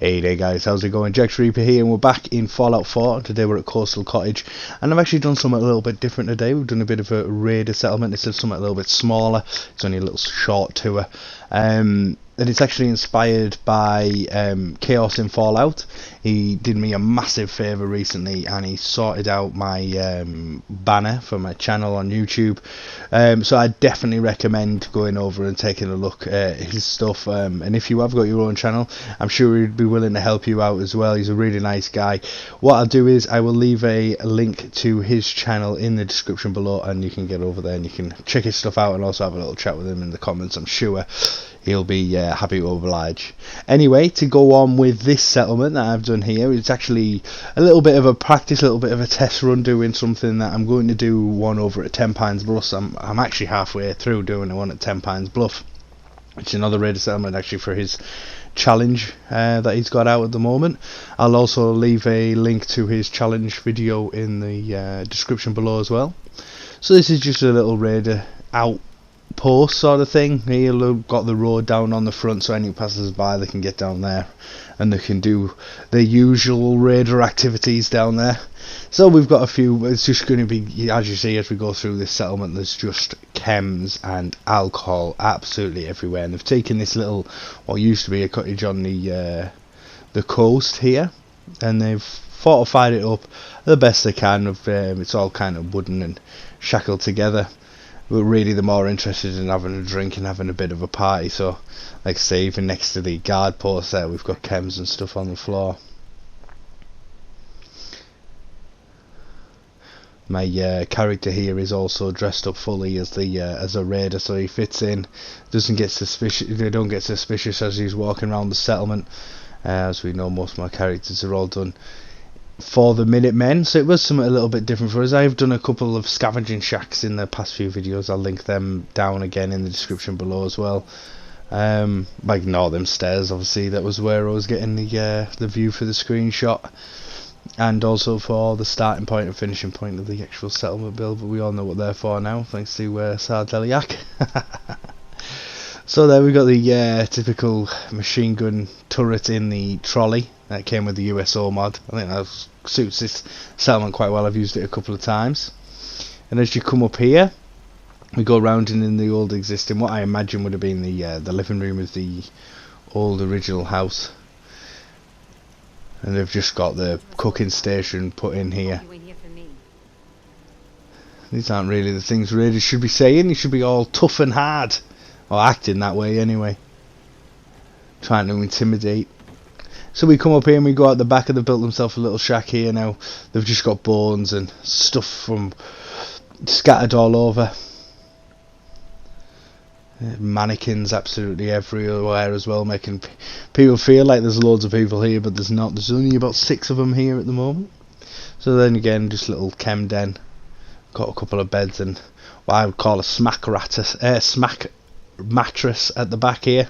Hey there guys, how's it going? SHAREfactory here, and we're back in Fallout 4. Today we're at Coastal Cottage, and I've actually done something a little bit different today. We've done a bit of a raider settlement. It's something a little bit smaller. It's only a little short tour. And it's actually inspired by Chaos in Fallout. He did me a massive favour recently, and he sorted out my banner for my channel on YouTube. So I definitely recommend going over and taking a look at his stuff. And if you have got your own channel, I'm sure he'd be willing to help you out as well. He's a really nice guy. What I'll do is I will leave a link to his channel in the description below, and you can get over there and you can check his stuff out and also have a little chat with him in the comments. I'm sure he'll be happy to oblige. Anyway, to go on with this settlement that I've done here, it's actually a little bit of a practice, a little bit of a test run, doing something that I'm going to do one over at 10 Pines Bluff. I'm actually halfway through doing the one at 10 Pines Bluff, which is another raider settlement actually for his challenge that he's got out at the moment. I'll also leave a link to his challenge video in the description below as well. So this is just a little raider outpost sort of thing. He'll got the road down on the front, so any passers by, they can get down there and they can do the usual raider activities down there. So we've got a few. It's just going to be, as you see, as we go through this settlement, there's just chems and alcohol absolutely everywhere, and they've taken this little, what used to be a cottage on the coast here, and they've fortified it up the best they can. It's all kind of wooden and shackled together. But really, they're more interested in having a drink and having a bit of a party. So, like I say, even next to the guard post there, we've got chems and stuff on the floor. My character here is also dressed up fully as a raider, so he fits in. Doesn't get suspicious. They don't get suspicious as he's walking around the settlement. As we know, most of my characters are all done for the Minutemen, so it was something a little bit different for us. I've done a couple of scavenging shacks in the past few videos. I'll link them down again in the description below as well. Ignore them stairs, obviously. That was where I was getting the view for the screenshot, and also for the starting point and finishing point of the actual settlement build. But we all know what they're for now, thanks to Sardeliac. So there we got the typical machine gun turret in the trolley that came with the USO mod. I think that suits this settlement quite well. I've used it a couple of times. And as you come up here, we go round and in the old existing, what I imagine would have been the living room of the old original house. And they've just got the cooking station put in here. These aren't really the things raiders should be saying. They should be all tough and hard. Or acting that way anyway. Trying to intimidate. So we come up here and we go out the back, and they've built themselves a little shack here now. They've just got bones and stuff from scattered all over. Mannequins absolutely everywhere as well, making people feel like there's loads of people here, but there's not. There's only about 6 of them here at the moment. So then again, just a little chem den. Got a couple of beds and what I would call a smack mattress at the back here.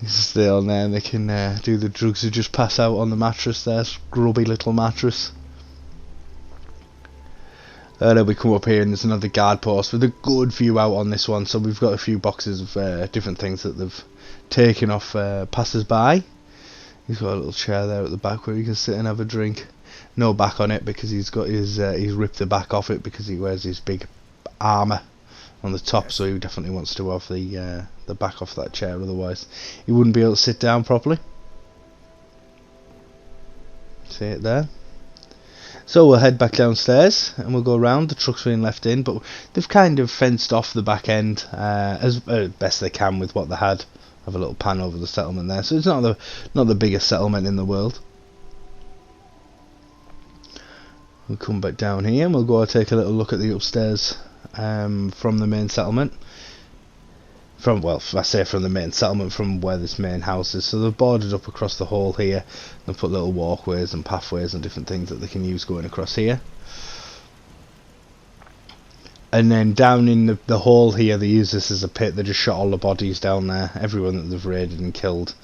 Just stay on there and they can do the drugs. They just pass out on the mattress there. Grubby little mattress. Then we come up here and there's another guard post with a good view out on this one. So we've got a few boxes of different things that they've taken off passers by. He's got a little chair there at the back where you can sit and have a drink. No back on it because he's got his he's ripped the back off it because he wears his big armour on the top, so he definitely wants to have the back off that chair, otherwise he wouldn't be able to sit down properly. See it there? So we'll head back downstairs and we'll go around. The truck's been left in, but they've kind of fenced off the back end as best they can with what they had. Have a little pan over the settlement there, so it's not the biggest settlement in the world. We'll come back down here and we'll go and take a little look at the upstairs from the main settlement. From the main settlement, from where this main house is. So they've boarded up across the hall here. They've put little walkways and pathways and different things that they can use going across here. And then down in the hall here, they use this as a pit. They just shot all the bodies down there. Everyone that they've raided and killed.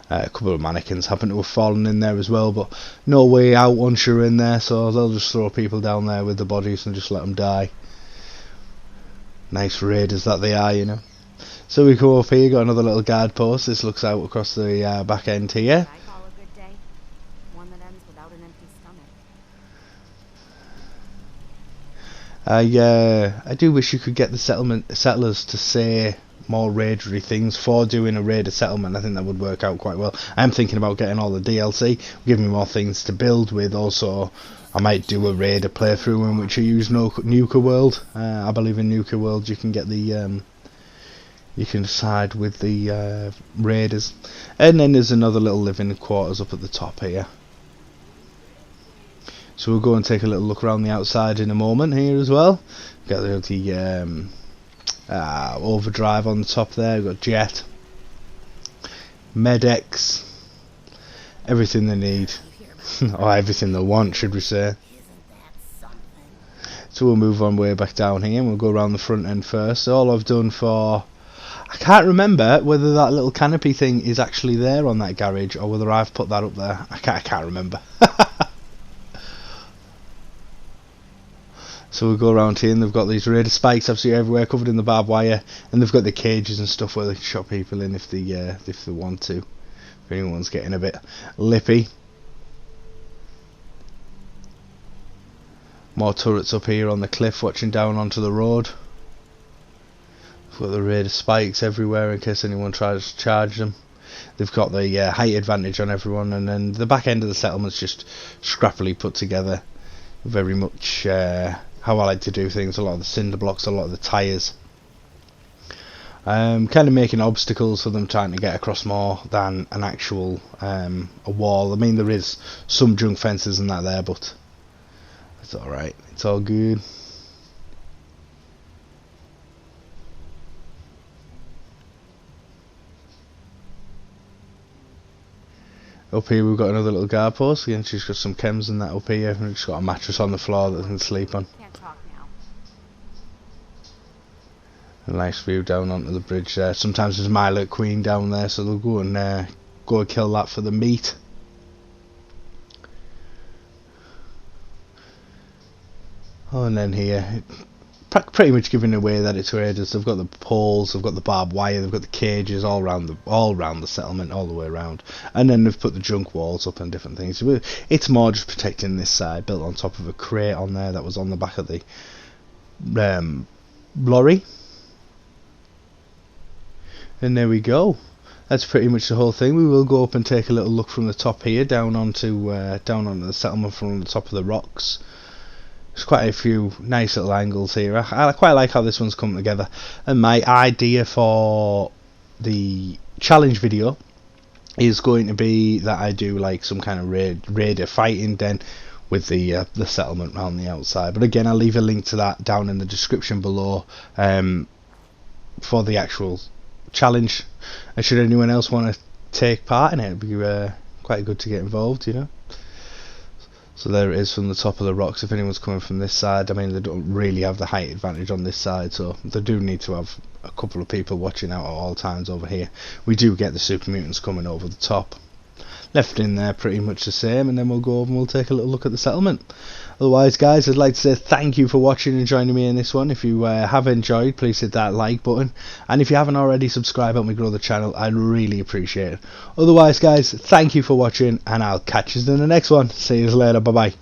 A couple of mannequins happen to have fallen in there as well, but no way out once you're in there, so they'll just throw people down there with the bodies and just let them die. Nice raiders that they are, you know. So we go up here, got another little guard post. This looks out across the back end here. I call a good day. One that ends without an empty stomach. I do wish you could get the settlers to say more raidery things for doing a raider settlement. I think that would work out quite well. I'm thinking about getting all the DLC, give me more things to build with. Also, I might do a raider playthrough in which I use Nuka World. I believe in Nuka World you can get the you can side with the raiders. And then there's another little living quarters up at the top here. So we'll go and take a little look around the outside in a moment here as well. Got the overdrive on the top there. We've got jet, medics, everything they need, or everything they want, should we say. So we'll move on way back down here and we'll go around the front end first. So all I've done for, I can't remember whether that little canopy thing is actually there on that garage or whether I've put that up there. I can't remember. So we'll go around here and they've got these raider spikes absolutely everywhere, covered in the barbed wire, and they've got the cages and stuff where they can shot people in if they want to. If anyone's getting a bit lippy. More turrets up here on the cliff watching down onto the road. We've got the raider spikes everywhere in case anyone tries to charge them. They've got the height advantage on everyone, and then the back end of the settlement's just scrappily put together. Very much how I like to do things. A lot of the cinder blocks, a lot of the tyres. Kind of making obstacles for them trying to get across more than an actual a wall. I mean, there is some junk fences and that there, but it's alright. It's all good. Up here we've got another little guard post. Again, she's got some chems and that up here. And she's got a mattress on the floor that they can sleep on. Can't talk now. A nice view down onto the bridge there. Sometimes there's my little queen down there, so they'll go and kill that for the meat. Oh, and then here, pretty much giving away that it's raiders. They've got the poles, they've got the barbed wire, they've got the cages all round the settlement, all the way around, and then they've put the junk walls up and different things. It's more just protecting this side, built on top of a crate on there that was on the back of the lorry. And there we go. That's pretty much the whole thing. We will go up and take a little look from the top here down onto the settlement from the top of the rocks. There's quite a few nice little angles here. I quite like how this one's come together. And my idea for the challenge video is going to be that I do like some kind of raider fighting den with the settlement around the outside. But again, I'll leave a link to that down in the description below for the actual challenge. And should anyone else want to take part in it, it'd be quite good to get involved, you know. So there it is from the top of the rocks. If anyone's coming from this side, I mean, they don't really have the height advantage on this side, so they do need to have a couple of people watching out at all times over here. We do get the super mutants coming over the top. Left in there pretty much the same, and then we'll go over and we'll take a little look at the settlement. Otherwise, guys, I'd like to say thank you for watching and joining me in this one. If you have enjoyed, please hit that like button, and if you haven't already, subscribe, help me grow the channel. I'd really appreciate it. Otherwise, guys, thank you for watching, and I'll catch you in the next one. See you later. Bye bye.